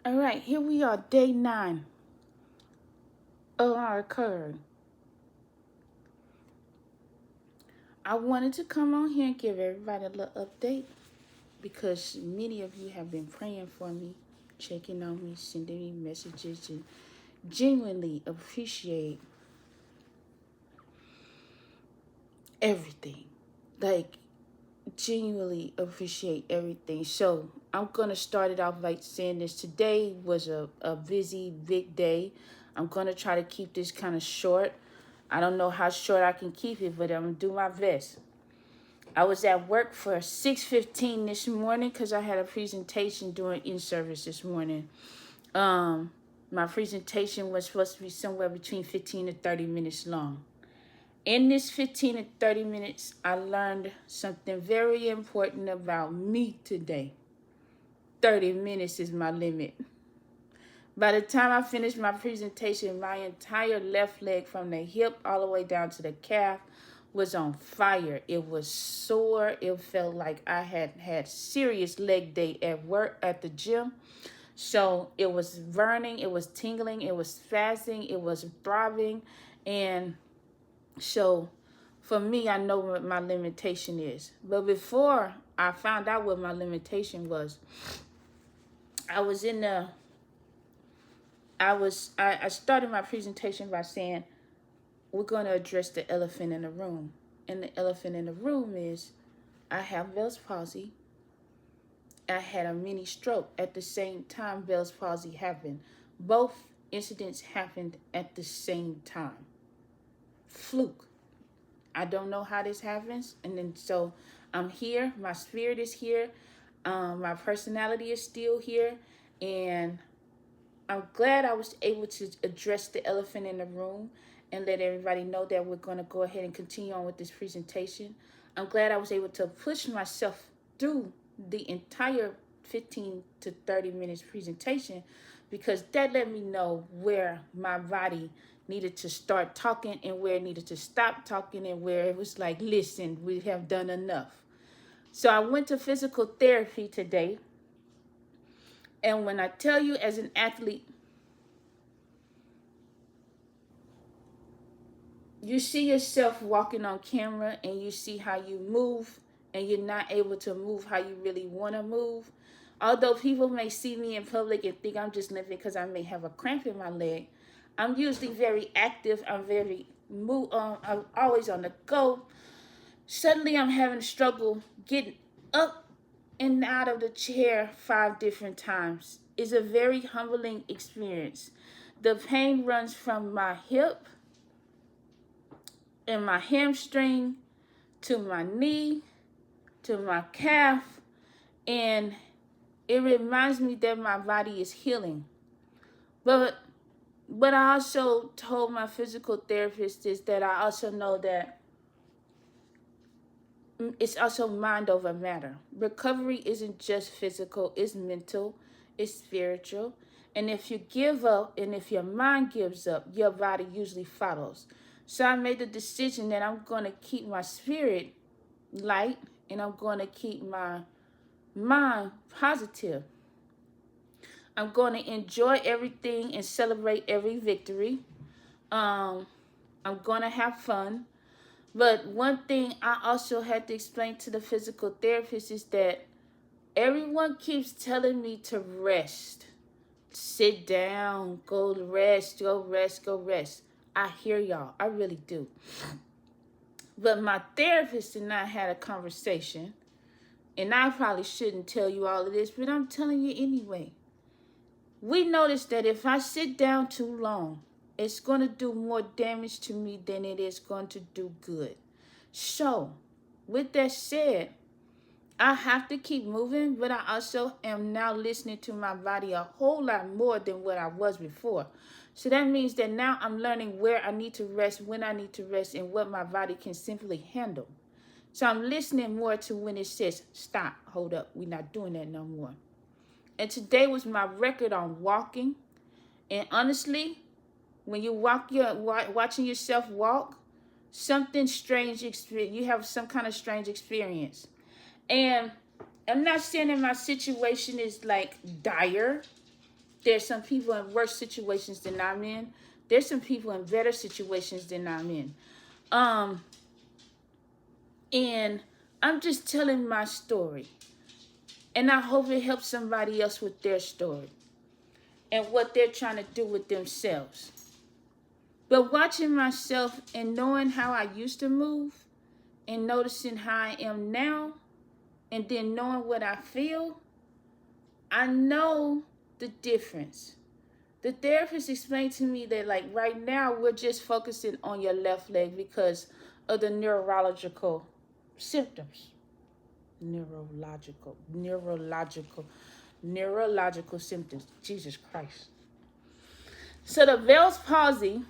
All right, here we are, day 9 of our occurring. I wanted to come on here and give everybody a little update because many of you have been praying for me, checking on me, sending me messages, and genuinely appreciate everything. Like, genuinely appreciate everything. So, I'm going to start it off by saying this. Today was a busy, big day. I'm going to try to keep this kind of short. I don't know how short I can keep it, but I'm going to do my best. I was at work for 6:15 this morning because I had a presentation during in-service this morning. My presentation was supposed to be somewhere between 15 to 30 minutes long. In this 15 to 30 minutes, I learned something very important about me today. 30 minutes is my limit. By the time I finished my presentation, my entire left leg from the hip all the way down to the calf was on fire. It was sore. It felt like I had serious leg day at work at the gym. So it was burning, it was tingling, it was fasting, it was throbbing. And so for me, I know what my limitation is. But before I found out what my limitation was, I was in the I started my presentation by saying we're going to address the elephant in the room. And the elephant in the room is I have Bell's palsy. I had a mini stroke at the same time Bell's palsy happened. Both incidents happened at the same time. Fluke. I don't know how this happens. And then so I'm here. My spirit is here. My personality is still here. And I'm glad I was able to address the elephant in the room and let everybody know that we're going to go ahead and continue on with this presentation. I'm glad I was able to push myself through the entire 15 to 30 minutes presentation because that let me know where my body needed to start talking and where it needed to stop talking and where it was like, listen, we have done enough. So I went to physical therapy today. And when I tell you as an athlete, you see yourself walking on camera and you see how you move and you're not able to move how you really want to move. Although people may see me in public and think I'm just limping because I may have a cramp in my leg, I'm usually very active. I'm always on the go. Suddenly I'm having struggle getting up and out of the chair 5 different times. It's a very humbling experience. The pain runs from my hip and my hamstring to my knee to my calf, and it reminds me that my body is healing. But I also told my physical therapist is that I also know that it's also mind over matter. Recovery isn't just physical, it's mental, it's spiritual. And if you give up and if your mind gives up, your body usually follows. So I made the decision that I'm going to keep my spirit light and I'm going to keep my mind positive. I'm going to enjoy everything and celebrate every victory. I'm going to have fun. But one thing I also had to explain to the physical therapist is that everyone keeps telling me to rest. Sit down, go rest, go rest, go rest. I hear y'all. I really do. But my therapist and I had a conversation, and I probably shouldn't tell you all of this, but I'm telling you anyway. We noticed that if I sit down too long, it's going to do more damage to me than it is going to do good. So, with that said, I have to keep moving, but I also am now listening to my body a whole lot more than what I was before. So that means that now I'm learning where I need to rest, when I need to rest, and what my body can simply handle. So I'm listening more to when it says, stop, hold up, we're not doing that no more. And today was my record on walking. And honestly, when you watching yourself walk, something strange experience. You have some kind of strange experience. And I'm not saying that my situation is like dire. There's some people in worse situations than I'm in. There's some people in better situations than I'm in. Um, and I'm just telling my story. And I hope it helps somebody else with their story and what they're trying to do with themselves. But watching myself and knowing how I used to move and noticing how I am now and then knowing what I feel, I know the difference. The therapist explained to me that, like, right now we're just focusing on your left leg because of the neurological symptoms. Neurological symptoms. Jesus Christ. So the Bell's palsy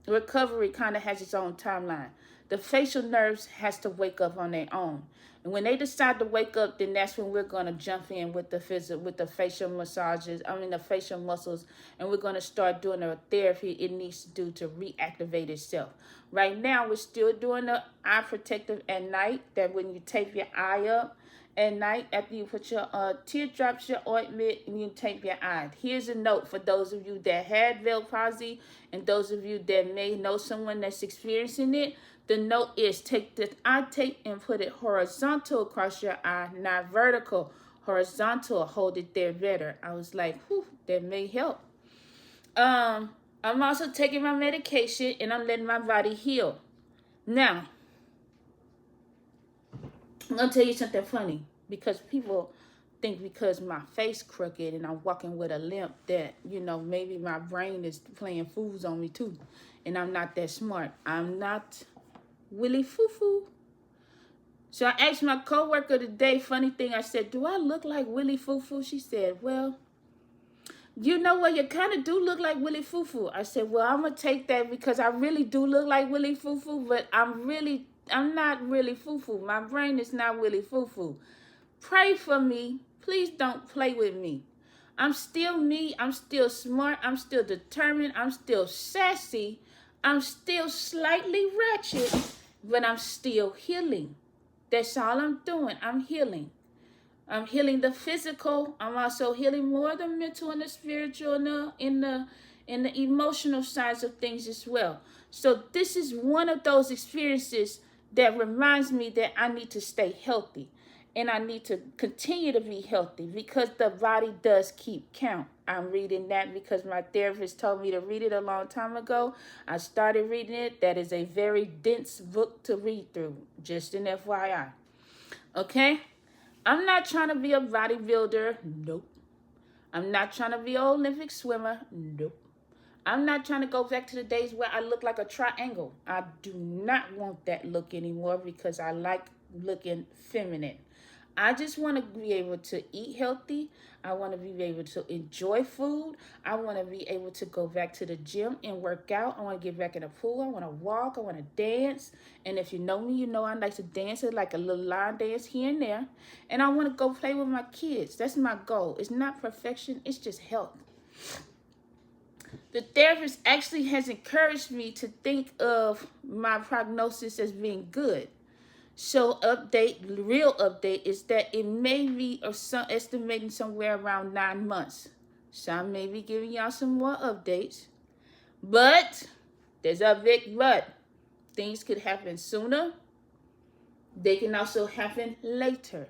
recovery kind of has its own timeline. The facial nerves has to wake up on their own. And when they decide to wake up, then that's when we're going to jump in with the facial massages, the facial muscles, and we're going to start doing the therapy it needs to do to reactivate itself. Right now, we're still doing the eye protective at night, that when you tape your eye up at night, after you put your teardrops, your ointment, and you tape your eye. Here's a note for those of you that had Bell's palsy and those of you that may know someone that's experiencing it. The note is, take the eye tape and put it horizontal across your eye, not vertical. Horizontal, hold it there better. I was like, whew, that may help. I'm also taking my medication and I'm letting my body heal. Now, I'm going to tell you something funny, because people think because my face crooked and I'm walking with a limp that, maybe my brain is playing fools on me too. And I'm not that smart. I'm not Willie Foo Foo. So I asked my coworker today, funny thing, I said, do I look like Willie Foo Foo? She said, well, you know what, you kind of do look like Willie Foo Foo. I said, well, I'm going to take that because I really do look like Willie Foo Foo, but I'm not really Foo Foo. My brain is not Willie Foo Foo. Pray for me. Please don't play with me. I'm still me. I'm still smart. I'm still determined. I'm still sassy. I'm still slightly ratchet, but I'm still healing. That's all I'm doing. I'm healing. I'm healing the physical. I'm also healing more the mental and the spiritual and the emotional sides of things as well. So this is one of those experiences that reminds me that I need to stay healthy. And I need to continue to be healthy because the body does keep count. I'm reading that because my therapist told me to read it a long time ago. I started reading it. That is a very dense book to read through. Just an FYI. Okay? I'm not trying to be a bodybuilder. Nope. I'm not trying to be an Olympic swimmer. Nope. I'm not trying to go back to the days where I look like a triangle. I do not want that look anymore because I like looking feminine. I just want to be able to eat healthy. I want to be able to enjoy food. I want to be able to go back to the gym and work out. I want to get back in the pool. I want to walk. I want to dance. And if you know me, you know I like to dance, like a little line dance here and there. And I want to go play with my kids. That's my goal. It's not perfection. It's just health. The therapist actually has encouraged me to think of my prognosis as being good. So real update is that it may be estimating somewhere around 9 months. So I may be giving y'all some more updates. But there's a big but. Things could happen sooner. They can also happen later.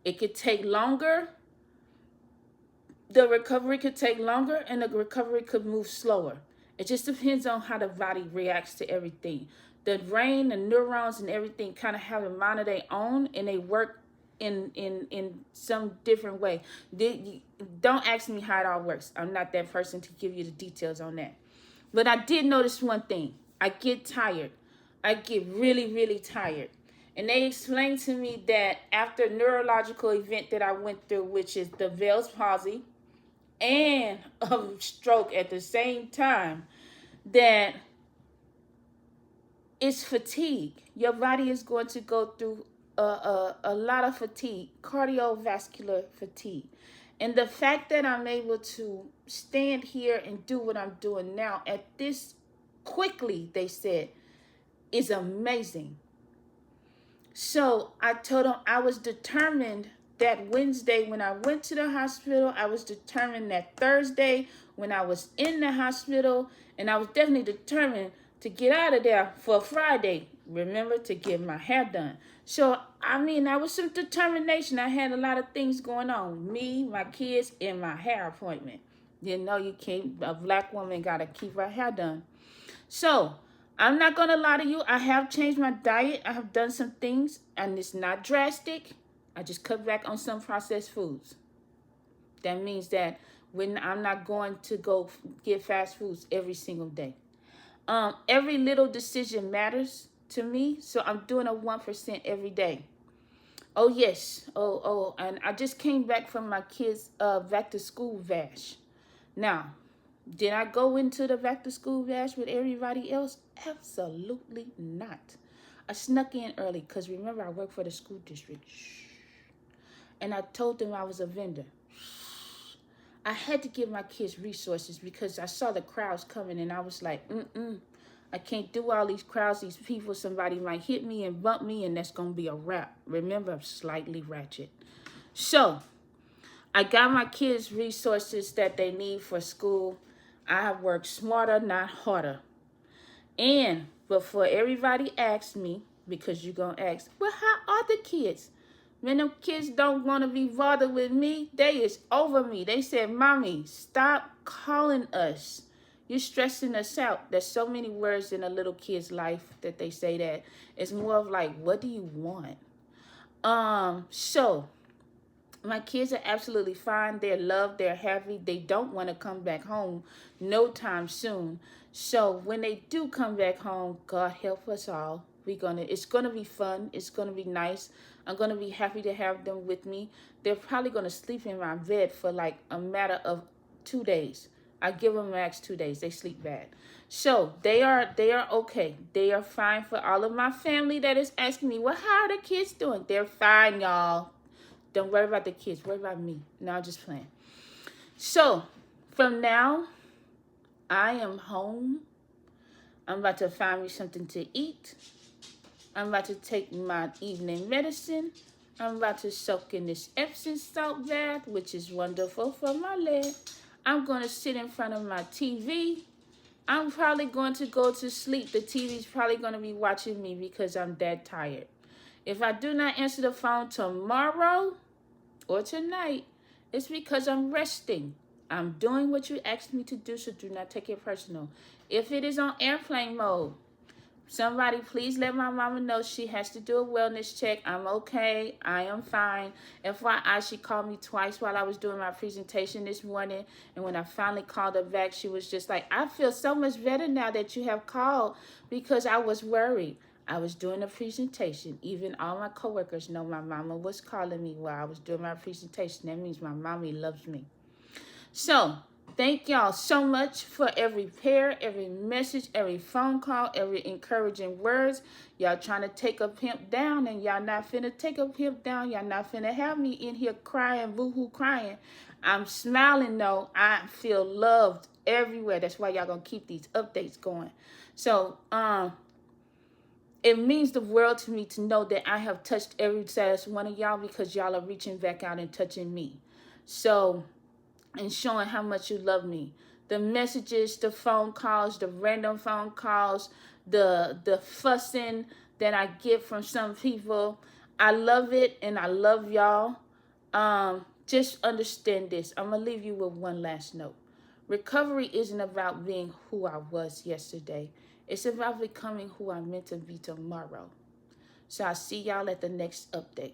It could take longer. The recovery could take longer and the recovery could move slower. It just depends on how the body reacts to everything. The brain, the neurons, and everything kind of have a mind of their own, and they work in some different way. Don't ask me how it all works. I'm not that person to give you the details on that. But I did notice one thing. I get tired. I get really, really tired. And they explained to me that after a neurological event that I went through, which is the Bell's palsy and a stroke at the same time, that it's fatigue. Your body is going to go through a lot of fatigue, cardiovascular fatigue. And the fact that I'm able to stand here and do what I'm doing now at this quickly, they said, is amazing. So I told them I was determined that Wednesday when I went to the hospital. I was determined that Thursday when I was in the hospital, and I was definitely determined to get out of there for Friday. Remember, to get my hair done. So, I mean, that was some determination. I had a lot of things going on. Me, my kids, and my hair appointment. You know, you can't, a black woman got to keep her hair done. So, I'm not going to lie to you. I have changed my diet. I have done some things, and it's not drastic. I just cut back on some processed foods. That means that when I'm not going to go get fast foods every single day. Every little decision matters to me, so I'm doing a 1% every day. Oh, yes. And I just came back from my kids' back to school vash. Now, did I go into the back to school vash with everybody else? Absolutely not. I snuck in early because remember I work for the school district. And I told them I was a vendor. I had to give my kids resources because I saw the crowds coming and I was like, I can't do all these crowds, these people. Somebody might hit me and bump me and that's going to be a wrap. Remember, I'm slightly ratchet. So, I got my kids resources that they need for school. I have worked smarter, not harder. And before everybody asks me, because you're going to ask, well, how are the kids? When them kids don't want to be bothered with me, they is over me. They said, Mommy, stop calling us. You're stressing us out. There's so many words in a little kid's life that they say that. It's more of like, what do you want? So my kids are absolutely fine. They're loved. They're happy. They don't want to come back home no time soon. So when they do come back home, God help us all. It's gonna be fun. It's gonna be nice. I'm gonna be happy to have them with me. They're probably gonna sleep in my bed for like a matter of 2 days. I give them max 2 days. They sleep bad. So they are okay. They are fine. For all of my family that is asking me, well, how are the kids doing? They're fine, y'all. Don't worry about the kids. Worry about me. No, I'm just playing. So from now, I am home. I'm about to find me something to eat. I'm about to take my evening medicine. I'm about to soak in this Epsom salt bath, which is wonderful for my leg. I'm going to sit in front of my TV. I'm probably going to go to sleep. The TV's probably going to be watching me because I'm that tired. If I do not answer the phone tomorrow or tonight, it's because I'm resting. I'm doing what you asked me to do, so do not take it personal. If it is on airplane mode, somebody please let my mama know she has to do a wellness check. I'm okay. I am fine. FYI, she called me twice while I was doing my presentation this morning. And when I finally called her back, she was just like, I feel so much better now that you have called because I was worried. I was doing a presentation. Even all my coworkers know my mama was calling me while I was doing my presentation. That means my mommy loves me. So, thank y'all so much for every prayer, every message, every phone call, every encouraging words. Y'all trying to take a pimp down and y'all not finna take a pimp down. Y'all not finna have me in here crying, boo-hoo crying. I'm smiling though. I feel loved everywhere. That's why y'all gonna keep these updates going. So, it means the world to me to know that I have touched every last one of y'all because y'all are reaching back out and touching me. So, and showing how much you love me. The messages, the phone calls, the random phone calls, the fussing that I get from some people. I love it and I love y'all. Just understand this. I'm going to leave you with one last note. Recovery isn't about being who I was yesterday. It's about becoming who I'm meant to be tomorrow. So I'll see y'all at the next update.